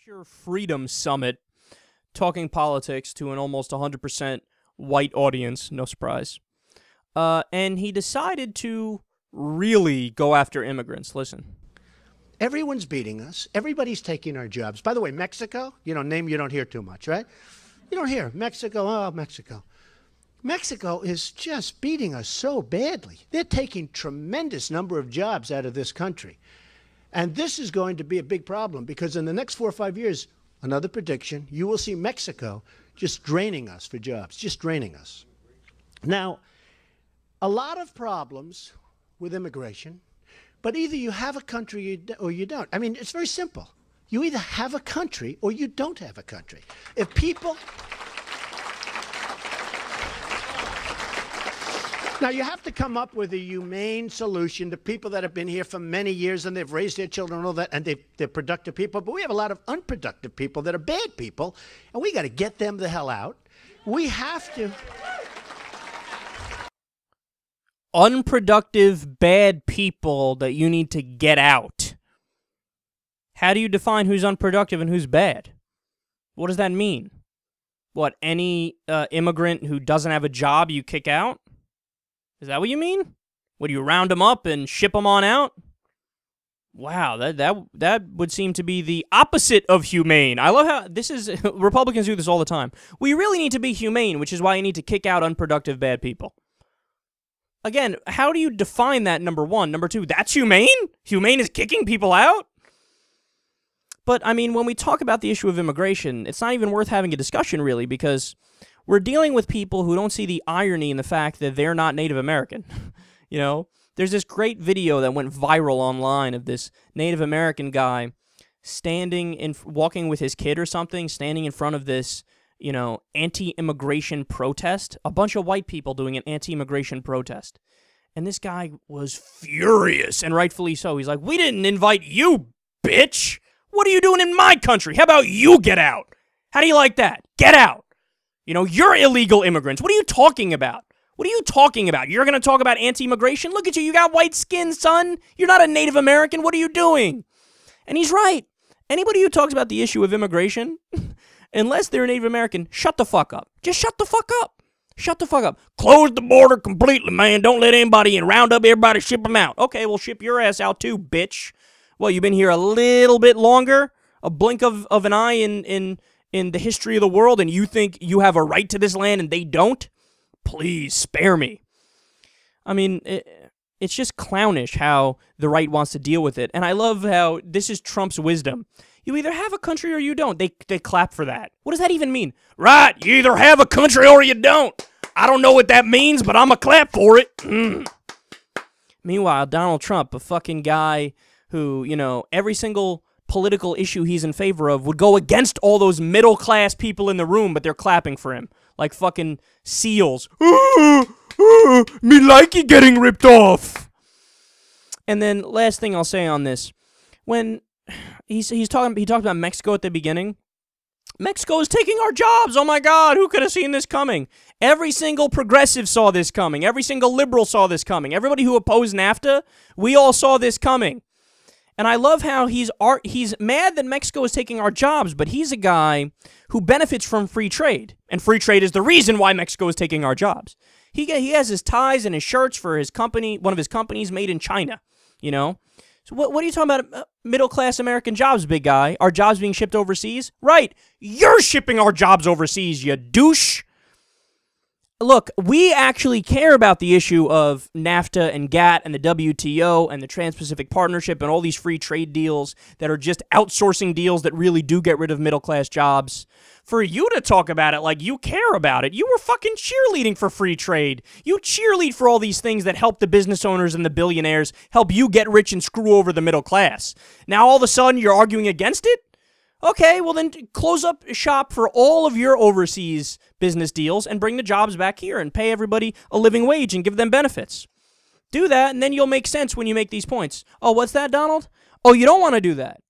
Pure Freedom Summit talking politics to an almost 100% white audience, no surprise. And he decided to really go after immigrants. Listen. Everyone's beating us. Everybody's taking our jobs. By the way, Mexico, name you don't hear too much, right? You don't hear. Mexico, oh, Mexico. Mexico is just beating us so badly. They're taking tremendous number of jobs out of this country. And this is going to be a big problem because in the next 4 or 5 years, another prediction, you will see Mexico just draining us for jobs, just draining us. Now, a lot of problems with immigration, but either you have a country or you don't. I mean, it's very simple. You either have a country or you don't have a country. If people... Now, you have to come up with a humane solution to people that have been here for many years and they've raised their children and all that, and they're productive people. But we have a lot of unproductive people that are bad people, and we got to get them the hell out. We have to... Unproductive, bad people that you need to get out. How do you define who's unproductive and who's bad? What does that mean? What, any immigrant who doesn't have a job you kick out? Is that what you mean? Would you round them up and ship them on out? Wow, that would seem to be the opposite of humane. I love how this is... Republicans do this all the time. We really need to be humane, which is why you need to kick out unproductive, bad people. Again, how do you define that, number one? Number two, that's humane? Humane is kicking people out? But, I mean, when we talk about the issue of immigration, it's not even worth having a discussion, really, because we're dealing with people who don't see the irony in the fact that they're not Native American. You know? There's this great video that went viral online of this Native American guy walking with his kid or something, standing in front of this, anti-immigration protest. A bunch of white people doing an anti-immigration protest. And this guy was furious, and rightfully so. He's like, we didn't invite you, bitch! What are you doing in my country? How about you get out? How do you like that? Get out! You're illegal immigrants. What are you talking about? What are you talking about? You're going to talk about anti-immigration? Look at you. You got white skin, son. You're not a Native American. What are you doing? And he's right. Anybody who talks about the issue of immigration, unless they're a Native American, shut the fuck up. Just shut the fuck up. Shut the fuck up. Close the border completely, man. Don't let anybody in. Round up everybody, ship them out. Okay, well, ship your ass out too, bitch. Well, you've been here a little bit longer, a blink of an eye in the history of the world, and you think you have a right to this land and they don't? Please, spare me. I mean, it's just clownish how the right wants to deal with it, and I love how this is Trump's wisdom. You either have a country or you don't. They clap for that. What does that even mean? Right, you either have a country or you don't. I don't know what that means, but I'm a clap for it. Meanwhile, Donald Trump, a fucking guy who, every single political issue he's in favor of would go against all those middle-class people in the room, but they're clapping for him. Like fucking seals. Me likey getting ripped off. And then, last thing I'll say on this. When he talked about Mexico at the beginning. Mexico is taking our jobs. Oh my God, who could have seen this coming? Every single progressive saw this coming. Every single liberal saw this coming. Everybody who opposed NAFTA, we all saw this coming. And I love how he's mad that Mexico is taking our jobs, but he's a guy who benefits from free trade. And free trade is the reason why Mexico is taking our jobs. He has his ties and his shirts for his company, one of his companies made in China, So what are you talking about? Middle-class American jobs, big guy? Our jobs being shipped overseas? Right. You're shipping our jobs overseas, you douche. Look, we actually care about the issue of NAFTA and GATT and the WTO and the Trans-Pacific Partnership and all these free trade deals that are just outsourcing deals that really do get rid of middle-class jobs. For you to talk about it like you care about it, you were fucking cheerleading for free trade. You cheerlead for all these things that help the business owners and the billionaires, help you get rich and screw over the middle class. Now all of a sudden you're arguing against it? Okay, well then close up shop for all of your overseas business deals and bring the jobs back here and pay everybody a living wage and give them benefits. Do that, and then you'll make sense when you make these points. Oh, what's that, Donald? Oh, you don't want to do that.